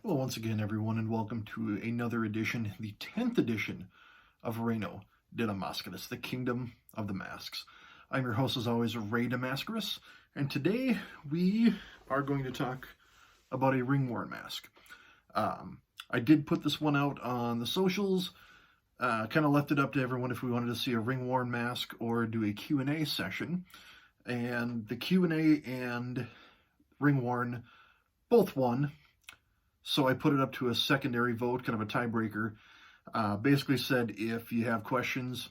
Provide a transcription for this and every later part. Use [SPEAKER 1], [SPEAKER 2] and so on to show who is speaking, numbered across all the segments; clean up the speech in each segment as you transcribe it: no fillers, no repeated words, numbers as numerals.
[SPEAKER 1] Well, once again, everyone, and welcome to another edition, the 10th edition of Reino de la Mascaras, the Kingdom of the Masks. I'm your host, as always, Ray de Mascaras, and today we are going to talk about a ring-worn mask. I did put this one out on the socials, kind of left it up to everyone if we wanted to see a ring-worn mask or do a Q&A session, and the Q&A and ring-worn both won. So I put it up to a secondary vote, kind of a tiebreaker. Basically said, if you have questions,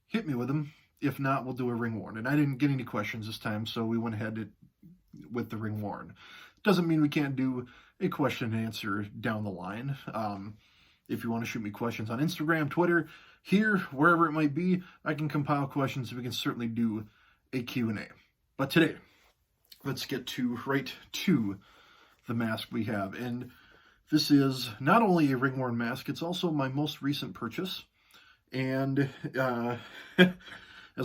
[SPEAKER 1] hit me with them. If not, we'll do a ring worn. And I didn't get any questions this time, so we went ahead with the ring worn. Doesn't mean we can't do a question and answer down the line. If you want to shoot me questions on Instagram, Twitter, here, wherever it might be, I can compile questions and we can certainly do a Q&A. But today, let's get right to the mask we have. And this is not only a ring-worn mask, it's also my most recent purchase. And as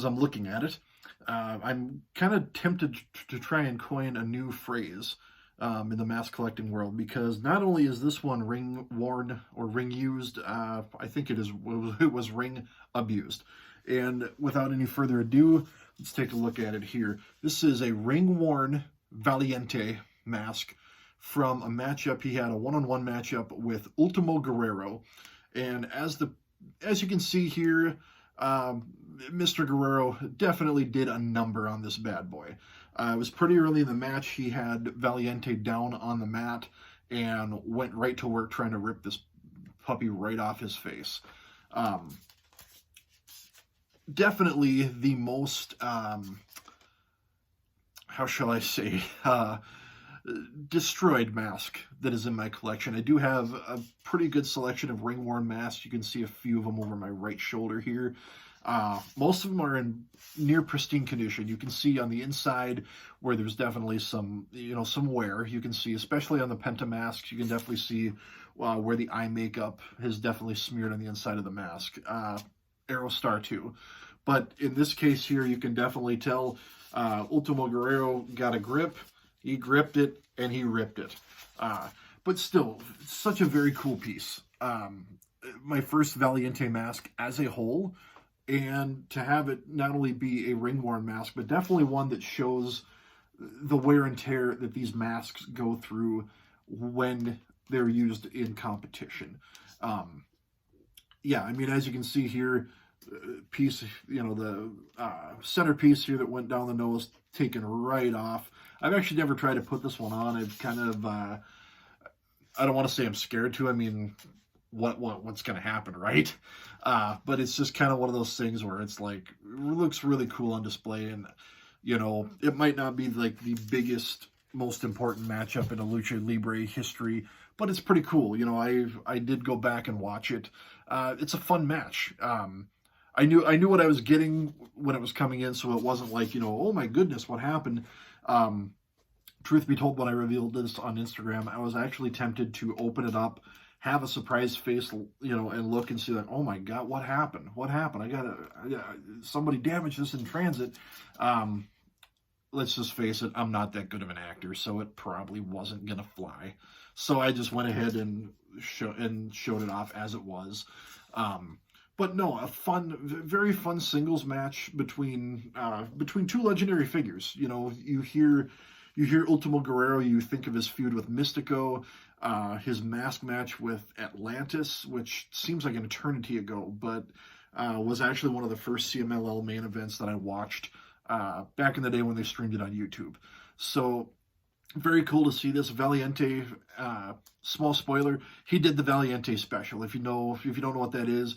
[SPEAKER 1] I'm looking at it, I'm kind of tempted to try and coin a new phrase in the mask collecting world, because not only is this one ring-worn or ring-used, I think it was ring-abused. And without any further ado, let's take a look at it here. This is a ring-worn Valiente mask from a matchup. He had a one-on-one matchup with Ultimo Guerrero, and as you can see here, Mr. Guerrero definitely did a number on this bad boy. It was pretty early in the match. He had Valiente down on the mat and went right to work trying to rip this puppy right off his face. Definitely the most, how shall I say, destroyed mask that is in my collection. I do have a pretty good selection of ring-worn masks. You can see a few of them over my right shoulder here. Most of them are in near pristine condition. You can see on the inside where there's definitely some wear. You can see, especially on the Penta masks, you can definitely see where the eye makeup has definitely smeared on the inside of the mask. Aerostar too. But in this case here, you can definitely tell Ultimo Guerrero got a grip. He gripped it, and he ripped it. But still, such a very cool piece. My first Valiente mask as a whole, and to have it not only be a ring-worn mask, but definitely one that shows the wear and tear that these masks go through when they're used in competition. Yeah, I mean, as you can see here, piece, the centerpiece here that went down the nose, taken right off. I've actually never tried to put this one on. I've kind of, I don't want to say I'm scared to. I mean, what's going to happen, right? But it's just kind of one of those things where it's like, it looks really cool on display, and, it might not be like the biggest, most important matchup in a Lucha Libre history, but it's pretty cool. I did go back and watch it. It's a fun match. I knew what I was getting when it was coming in, so it wasn't like, oh my goodness, what happened? Truth be told, when I revealed this on Instagram, I was actually tempted to open it up, have a surprise face, and look and see like, oh my God, what happened? What happened? Somebody damaged this in transit. Let's just face it, I'm not that good of an actor, so it probably wasn't gonna fly. So I just went ahead and showed it off as it was. But no, a very fun singles match between two legendary figures. You hear Ultimo Guerrero, you think of his feud with Mystico, his mask match with Atlantis, which seems like an eternity ago, but was actually one of the first CMLL main events that I watched back in the day when they streamed it on YouTube. So very cool to see this. Valiente, small spoiler, he did the Valiente special. If you don't know what that is,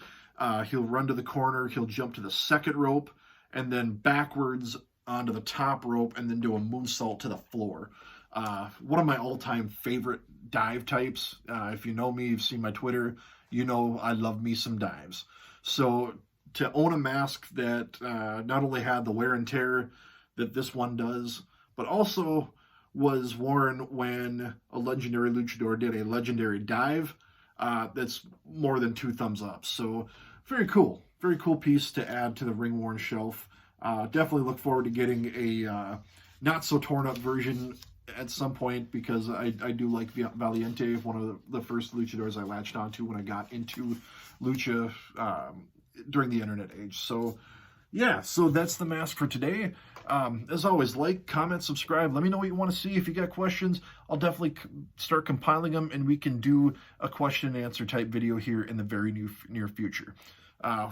[SPEAKER 1] he'll run to the corner, he'll jump to the second rope, and then backwards onto the top rope, and then do a moonsault to the floor. One of my all-time favorite dive types. If you know me, you've seen my Twitter, I love me some dives. So to own a mask that not only had the wear and tear that this one does, but also was worn when a legendary luchador did a legendary dive, that's more than 2 thumbs up. So very cool piece to add to the ring-worn shelf. Definitely look forward to getting a not so torn up version at some point because I do like Valiente, one of the first luchadors I latched onto when I got into lucha during the internet age. So yeah, so that's the mask for today. As always, like, comment, subscribe. Let me know what you want to see. If you got questions, I'll definitely start compiling them, and we can do a question and answer type video here in the very near future.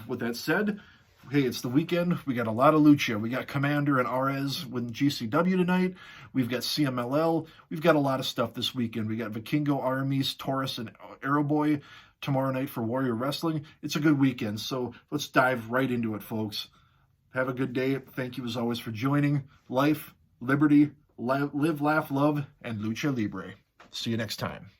[SPEAKER 1] With that said, hey, it's the weekend. We got a lot of lucha. We got Commander and Arez with GCW tonight. We've got CMLL. We've got a lot of stuff this weekend. We got Vikingo Armies, Taurus, and Arrowboy tomorrow night for Warrior Wrestling. It's a good weekend, so let's dive right into it, folks. Have a good day. Thank you, as always, for joining. Life, liberty, live, laugh, love, and Lucha Libre. See you next time.